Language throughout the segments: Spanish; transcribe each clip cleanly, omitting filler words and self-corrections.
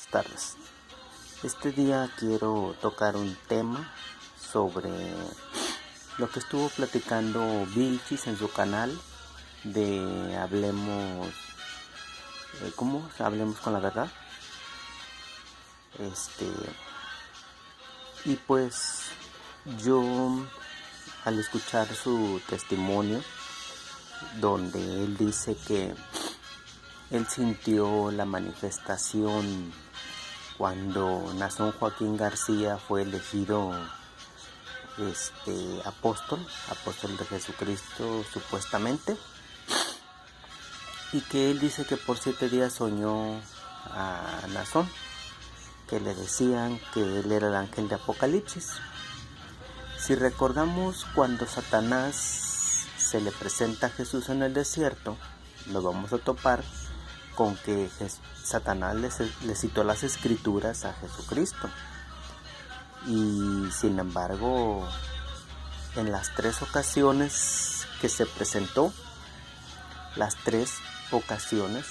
buenas tardes. Este día quiero tocar un tema sobre lo que estuvo platicando Vilchis en su canal de Hablemos con la verdad. Y pues yo, al escuchar su testimonio, donde él dice que él sintió la manifestación cuando Nazón Joaquín García fue elegido apóstol de Jesucristo supuestamente, y que él dice que por 7 días soñó a Nazón, que le decían que él era el ángel de Apocalipsis. Si recordamos, cuando Satanás se le presenta a Jesús en el desierto, lo vamos a topar con que Satanás le citó las escrituras a Jesucristo. Y sin embargo, en las 3 ocasiones que se presentó, las 3 ocasiones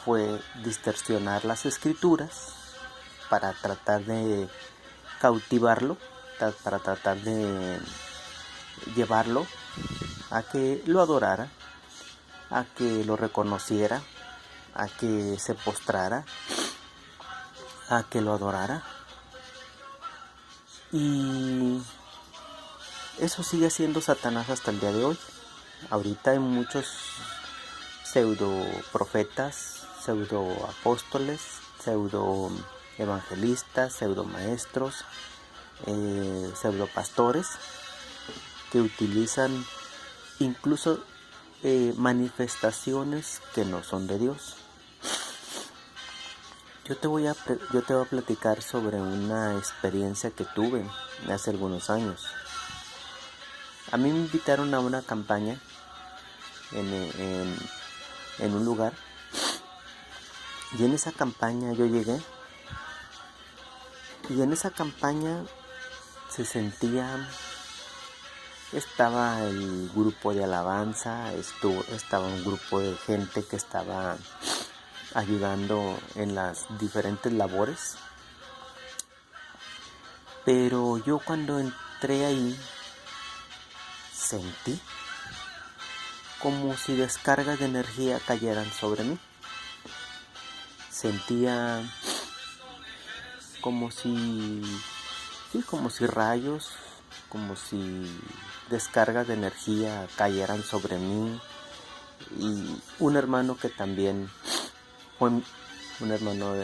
fue distorsionar las escrituras para tratar de cautivarlo, para tratar de llevarlo a que lo adorara, a que lo reconociera, a que se postrara, a que lo adorara. Y eso sigue siendo Satanás hasta el día de hoy. Ahorita hay muchos pseudo profetas, pseudo apóstoles, pseudo evangelistas, pseudo maestros, pseudo pastores, que utilizan incluso manifestaciones que no son de Dios. Yo te voy a platicar sobre una experiencia que tuve hace algunos años. A mí me invitaron a una campaña en un lugar, y en esa campaña yo llegué, y en esa campaña estaba el grupo de alabanza, estaba un grupo de gente que estaba ayudando en las diferentes labores. Pero yo, cuando entré ahí, sentí como si descargas de energía cayeran sobre mí. Sentía como si rayos, como si descargas de energía cayeran sobre mí. Y un hermano que también fue un hermano,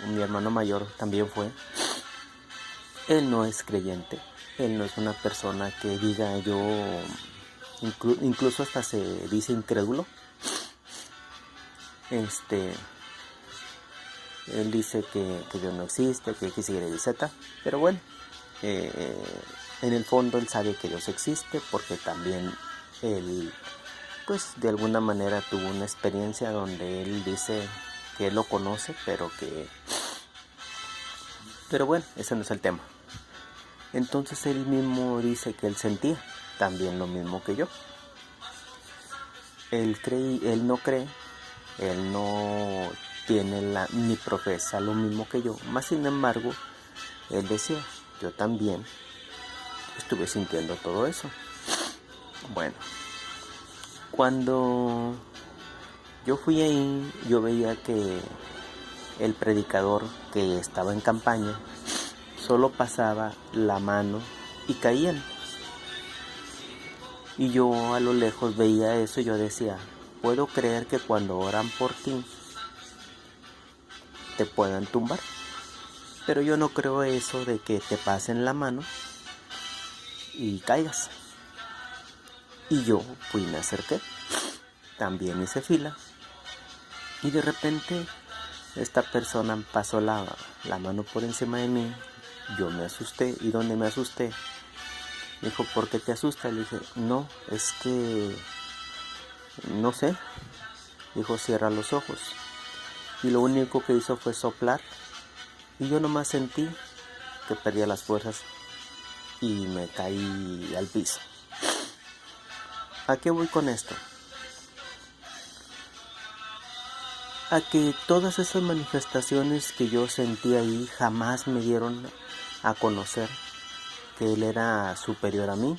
mi hermano mayor también fue. Él no es creyente, él no es una persona que diga yo, incluso hasta se dice incrédulo. Él dice que Dios no existe, que X, Y y Z, pero bueno, en el fondo él sabe que Dios existe, porque también él, pues de alguna manera, tuvo una experiencia donde él dice que él lo conoce, pero bueno, ese no es el tema. Entonces él mismo dice que él sentía también lo mismo que yo. Él no cree, él no tiene ni profesa lo mismo que yo. Más sin embargo, él decía, yo también estuve sintiendo todo eso. Bueno, cuando yo fui ahí, yo veía que el predicador que estaba en campaña solo pasaba la mano y caían. Y yo a lo lejos veía eso y yo decía, puedo creer que cuando oran por ti te puedan tumbar, pero yo no creo eso de que te pasen la mano y caigas. Y yo fui y me acerqué, también hice fila, y de repente esta persona pasó la mano por encima de mí. Yo me asusté. ¿Y dónde me asusté? Me dijo, ¿por qué te asustas? Le dije, no, es que no sé. Dijo, cierra los ojos. Y lo único que hizo fue soplar, y yo nomás sentí que perdía las fuerzas y me caí al piso. ¿A qué voy con esto? a que todas esas manifestaciones que yo sentí ahí jamás me dieron a conocer que Él era superior a mí,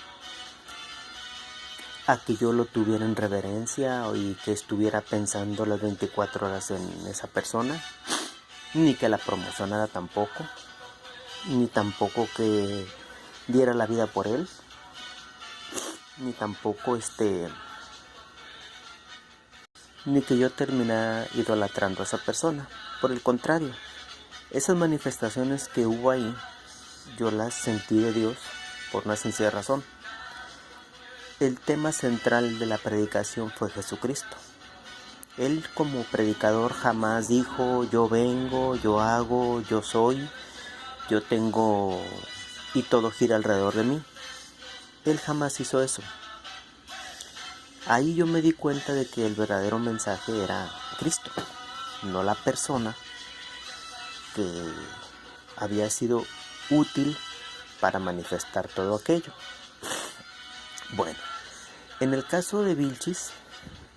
a que yo lo tuviera en reverencia y que estuviera pensando las 24 horas en esa persona, ni que la promocionara tampoco, ni tampoco que diera la vida por Él, ni tampoco ni que yo terminara idolatrando a esa persona. Por el contrario, esas manifestaciones que hubo ahí, yo las sentí de Dios por una sencilla razón. El tema central de la predicación fue Jesucristo. Él como predicador jamás dijo: yo vengo, yo hago, yo soy, yo tengo y todo gira alrededor de mí. Él jamás hizo eso. Ahí yo me di cuenta de que el verdadero mensaje era Cristo, no la persona que había sido útil para manifestar todo aquello. Bueno, en el caso de Vilchis,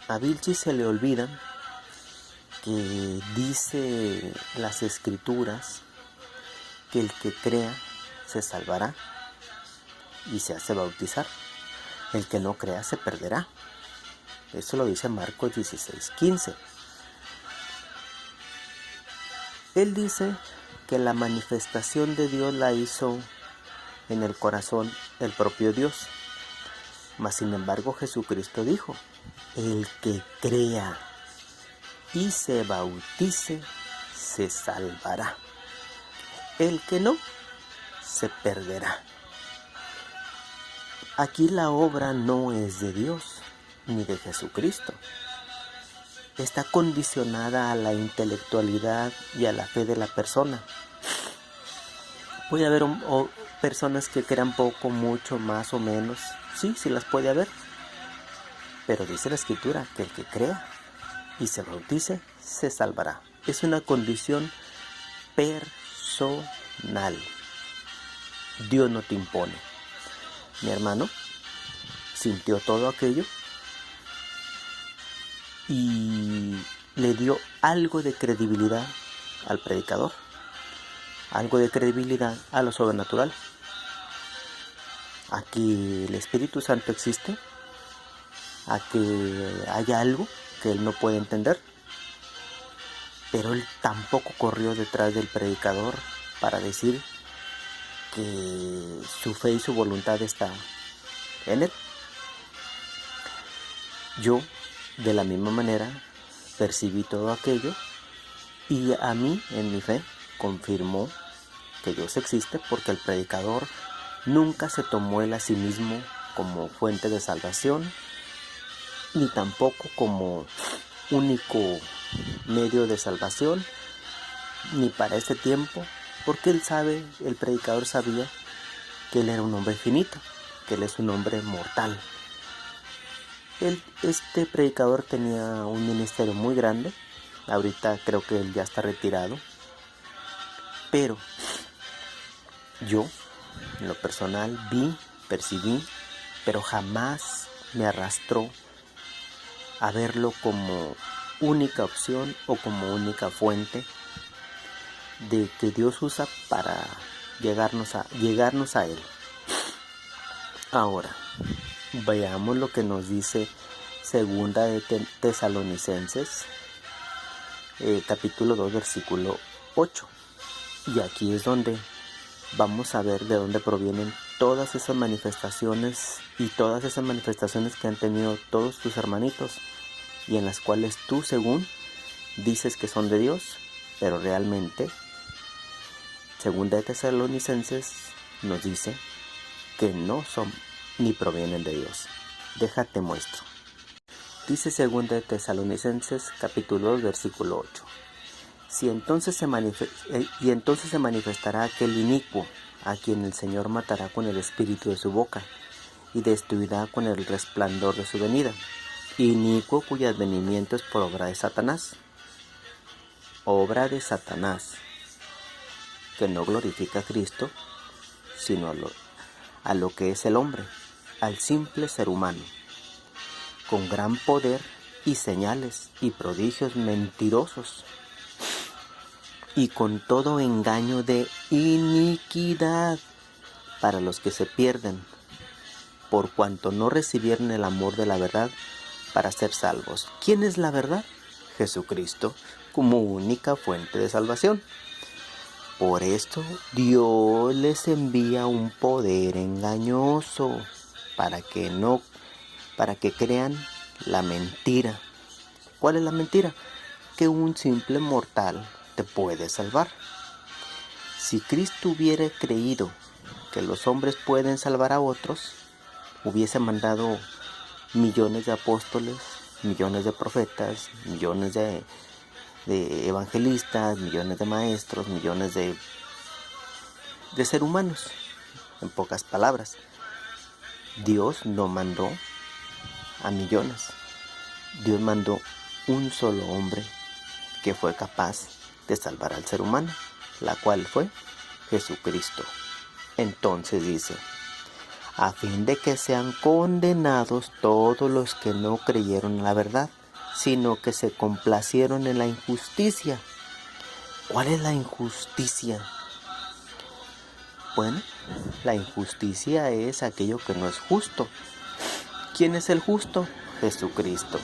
a Vilchis se le olvida que dice las Escrituras que el que crea se salvará y se hace bautizar. El que no crea se perderá. Eso lo dice Marcos 16:15. Él dice que la manifestación de Dios la hizo en el corazón el propio Dios. Mas sin embargo Jesucristo dijo: el que crea y se bautice se salvará. El que no se perderá. Aquí la obra no es de Dios ni de Jesucristo. Está condicionada a la intelectualidad y a la fe de la persona. Puede haber personas que crean poco, mucho, más o menos. Sí las puede haber. Pero dice la Escritura que el que crea y se bautice se salvará. Es una condición personal. Dios no te impone. Mi hermano sintió todo aquello y le dio algo de credibilidad al predicador, algo de credibilidad a lo sobrenatural. Aquí el Espíritu Santo existe, a que haya algo que él no puede entender, pero él tampoco corrió detrás del predicador para decir que su fe y su voluntad está en él. Yo, de la misma manera, percibí todo aquello y a mí, en mi fe, confirmó que Dios existe, porque el predicador nunca se tomó él a sí mismo como fuente de salvación, ni tampoco como único medio de salvación, ni para este tiempo, porque el predicador sabía que él era un hombre finito, que él es un hombre mortal. Este predicador tenía un ministerio muy grande. Ahorita creo que él ya está retirado. Pero yo, en lo personal, percibí, pero jamás me arrastró a verlo como única opción o como única fuente de que Dios usa para llegarnos a Él. Ahora, veamos lo que nos dice Segunda de Tesalonicenses, capítulo 2, versículo 8. Y aquí es donde vamos a ver de dónde provienen todas esas manifestaciones y todas esas manifestaciones que han tenido todos tus hermanitos y en las cuales tú, según, dices que son de Dios, pero realmente, Segunda de Tesalonicenses nos dice que no son ni provienen de Dios. Déjate muestro. Dice Segunda de Tesalonicenses capítulo 2 versículo 8. Y entonces se manifestará aquel inicuo, a quien el Señor matará con el espíritu de su boca, y destruirá con el resplandor de su venida. Inicuo cuyo advenimiento es por obra de Satanás. Obra de Satanás, que no glorifica a Cristo, sino a lo que es el hombre, al simple ser humano, con gran poder y señales y prodigios mentirosos, y con todo engaño de iniquidad para los que se pierden, por cuanto no recibieron el amor de la verdad para ser salvos. ¿Quién es la verdad? Jesucristo, como única fuente de salvación. Por esto Dios les envía un poder engañoso para que crean la mentira. ¿Cuál es la mentira? Que un simple mortal te puede salvar. Si Cristo hubiera creído que los hombres pueden salvar a otros, hubiese mandado millones de apóstoles, millones de profetas, millones de evangelistas, millones de maestros, millones de seres humanos. En pocas palabras, Dios no mandó a millones. Dios mandó un solo hombre que fue capaz de salvar al ser humano, la cual fue Jesucristo. Entonces dice, a fin de que sean condenados todos los que no creyeron en la verdad, sino que se complacieron en la injusticia. ¿Cuál es la injusticia? Bueno, la injusticia es aquello que no es justo. ¿Quién es el justo? Jesucristo.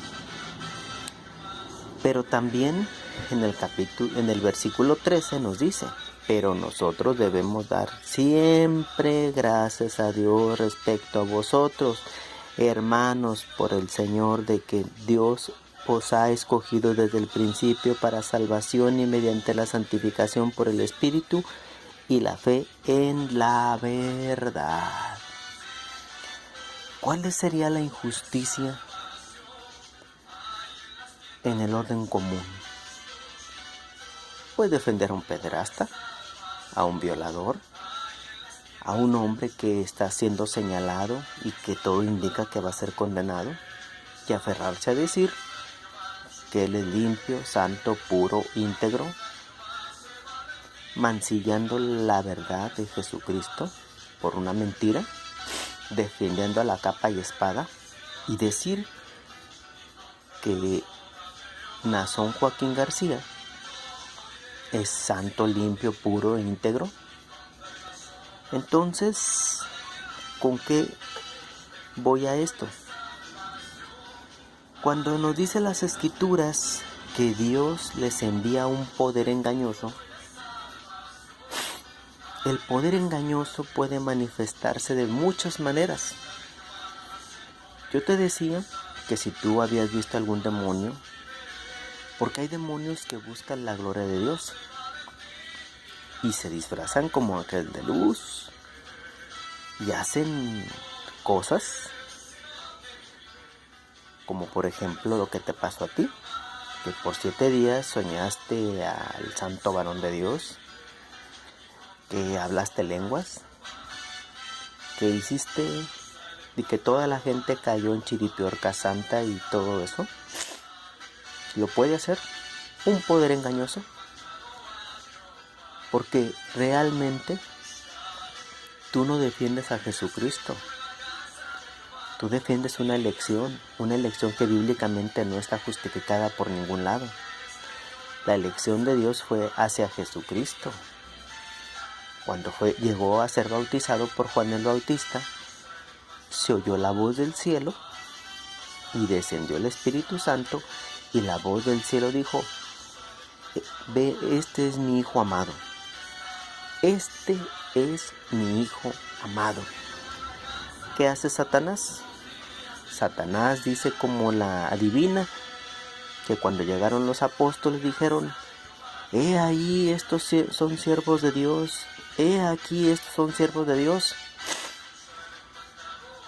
Pero también en el versículo 13 nos dice, pero nosotros debemos dar siempre gracias a Dios respecto a vosotros, hermanos, por el Señor, de que Dios os ha escogido desde el principio para salvación y mediante la santificación por el Espíritu y la fe en la verdad. ¿Cuál sería la injusticia en el orden común? Pues defender a un pederasta, a un violador, a un hombre que está siendo señalado y que todo indica que va a ser condenado, y aferrarse a decir que él es limpio, santo, puro, íntegro, mancillando la verdad de Jesucristo por una mentira, defendiendo a la capa y espada, y decir que Nazón Joaquín García es santo, limpio, puro e íntegro. Entonces, ¿con qué voy a esto? Cuando nos dice las Escrituras que Dios les envía un poder engañoso, el poder engañoso puede manifestarse de muchas maneras. Yo te decía que si tú habías visto algún demonio, porque hay demonios que buscan la gloria de Dios y se disfrazan como ángeles de luz y hacen cosas como por ejemplo lo que te pasó a ti, que por 7 días soñaste al santo varón de Dios, que hablaste lenguas, que hiciste y que toda la gente cayó en chiripiorca santa y todo eso. Lo puede hacer un poder engañoso, porque realmente tú no defiendes a Jesucristo. Tú defiendes una elección que bíblicamente no está justificada por ningún lado. La elección de Dios fue hacia Jesucristo. Cuando llegó a ser bautizado por Juan el Bautista, se oyó la voz del cielo y descendió el Espíritu Santo, y la voz del cielo dijo: ve, este es mi Hijo amado. Este es mi Hijo amado. ¿Qué hace Satanás? Satanás dice, como la adivina, que cuando llegaron los apóstoles dijeron: he ahí, estos son siervos de Dios. He aquí, estos son siervos de Dios.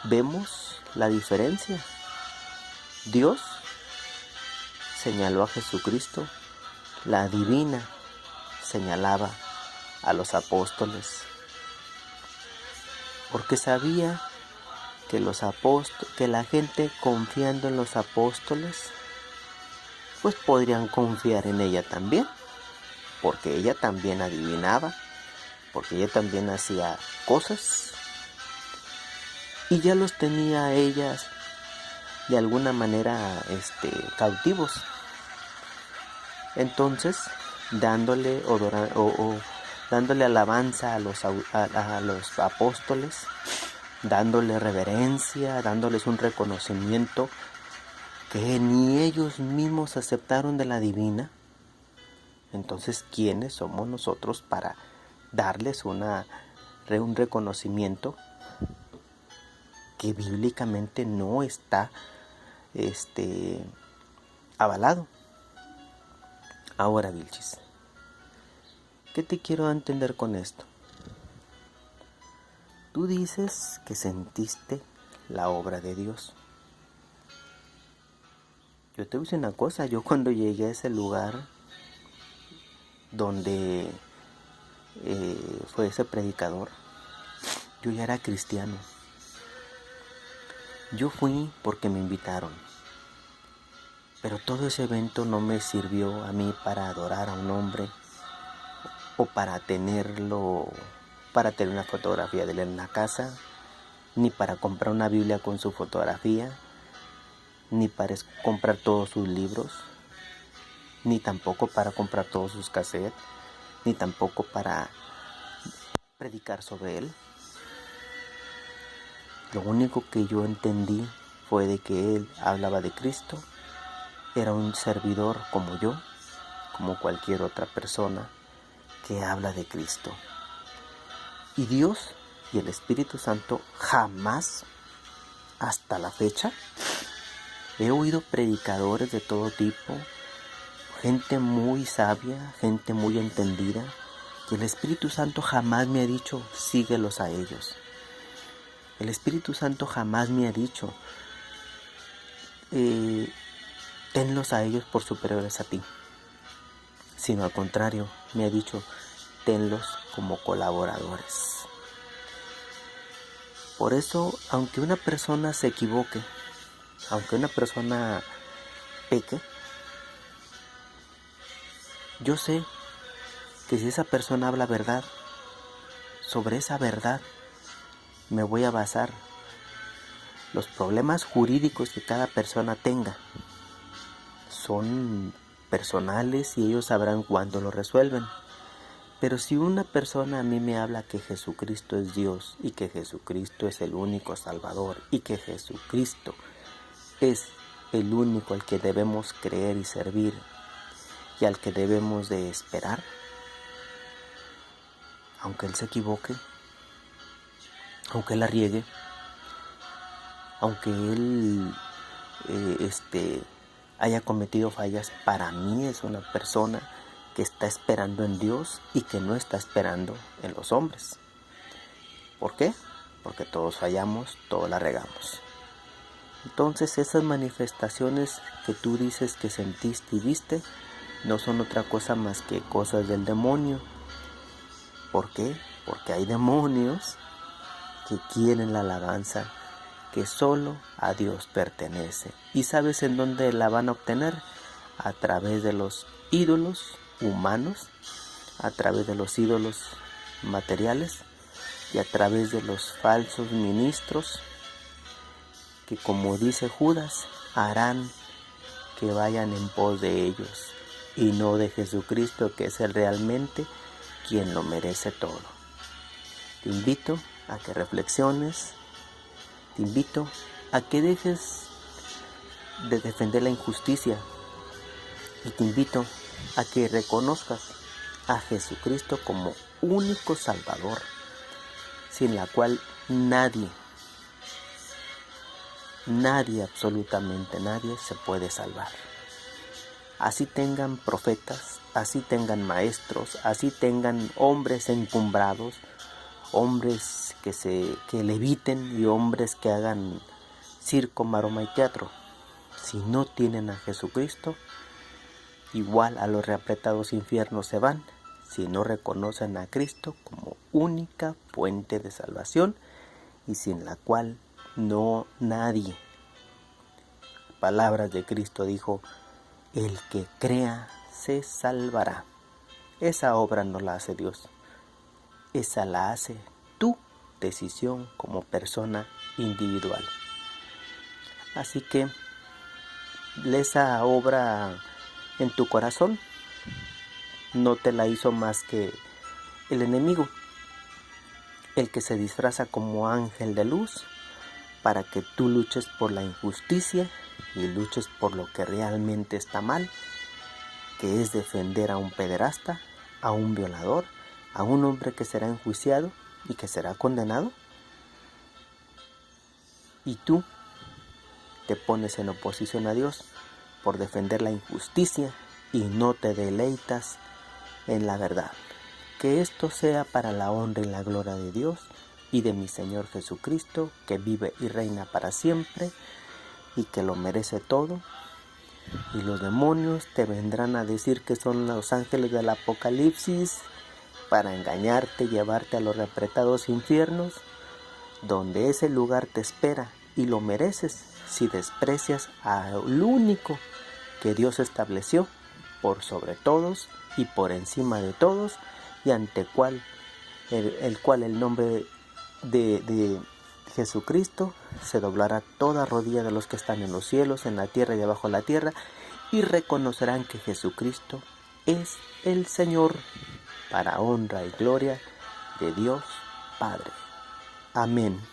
¿Vemos la diferencia? Dios señaló a Jesucristo, la adivina señalaba a los apóstoles, porque sabía que que la gente, confiando en los apóstoles, pues podrían confiar en ella también, porque ella también adivinaba, porque ella también hacía cosas, y ya los tenía a ellas de alguna manera cautivos. Entonces, dándole dándole alabanza a los apóstoles, dándole reverencia, dándoles un reconocimiento que ni ellos mismos aceptaron de la divina. Entonces, ¿quiénes somos nosotros para darles un reconocimiento que bíblicamente no está avalado? Ahora, Vilchis, ¿qué te quiero entender con esto? Tú dices que sentiste la obra de Dios. Yo te voy a decir una cosa, yo cuando llegué a ese lugar donde fue ese predicador, yo ya era cristiano. Yo fui porque me invitaron. Pero todo ese evento no me sirvió a mí para adorar a un hombre o para tener una fotografía de él en la casa, ni para comprar una Biblia con su fotografía, ni para comprar todos sus libros, ni tampoco para comprar todos sus cassettes, ni tampoco para predicar sobre él. Lo único que yo entendí fue de que él hablaba de Cristo. Era un servidor como yo, como cualquier otra persona que habla de Cristo. Y Dios y el Espíritu Santo jamás, hasta la fecha, he oído predicadores de todo tipo, gente muy sabia, gente muy entendida, que el Espíritu Santo jamás me ha dicho, síguelos a ellos. El Espíritu Santo jamás me ha dicho, tenlos a ellos por superiores a ti, sino al contrario, me ha dicho, tenlos como colaboradores. Por eso, aunque una persona se equivoque, aunque una persona peque, yo sé que si esa persona habla verdad, sobre esa verdad me voy a basar. Los problemas jurídicos que cada persona tenga son personales y ellos sabrán cuándo lo resuelven. Pero si una persona a mí me habla que Jesucristo es Dios y que Jesucristo es el único Salvador y que Jesucristo es el único al que debemos creer y servir y al que debemos de esperar, aunque Él se equivoque, aunque Él la riegue, aunque Él haya cometido fallas, para mí es una persona que está esperando en Dios y que no está esperando en los hombres. ¿Por qué? Porque todos fallamos, todos la regamos. Entonces esas manifestaciones que tú dices que sentiste y viste no son otra cosa más que cosas del demonio. ¿Por qué? Porque hay demonios que quieren la alabanza que solo a Dios pertenece. ¿Y sabes en dónde la van a obtener? A través de los ídolos humanos, a través de los ídolos materiales y a través de los falsos ministros que, como dice Judas, harán que vayan en pos de ellos y no de Jesucristo, que es el realmente quien lo merece todo. Te invito a que reflexiones, te invito a que dejes de defender la injusticia y te invito a que reconozcas a Jesucristo como único Salvador, sin la cual nadie, absolutamente nadie se puede salvar. Así tengan profetas, así tengan maestros, así tengan hombres encumbrados, hombres que leviten y hombres que hagan circo, maroma y teatro. Si no tienen a Jesucristo, igual a los reapretados infiernos se van, si no reconocen a Cristo como única fuente de salvación y sin la cual no nadie. Palabras de Cristo dijo, el que crea se salvará. Esa obra no la hace Dios, esa la hace tu decisión como persona individual. Así que esa obra en tu corazón no te la hizo más que el enemigo, el que se disfraza como ángel de luz para que tú luches por la injusticia y luches por lo que realmente está mal, que es defender a un pederasta, a un violador, a un hombre que será enjuiciado y que será condenado. Y tú te pones en oposición a Dios por defender la injusticia y no te deleitas en la verdad. Que esto sea para la honra y la gloria de Dios y de mi Señor Jesucristo, que vive y reina para siempre y que lo merece todo. Y los demonios te vendrán a decir que son los ángeles del Apocalipsis para engañarte y llevarte a los repretados infiernos, donde ese lugar te espera y lo mereces si desprecias al único que Dios estableció por sobre todos y por encima de todos, y ante el cual el nombre de Jesucristo se doblará toda rodilla de los que están en los cielos, en la tierra y debajo de la tierra, y reconocerán que Jesucristo es el Señor, para honra y gloria de Dios Padre. Amén.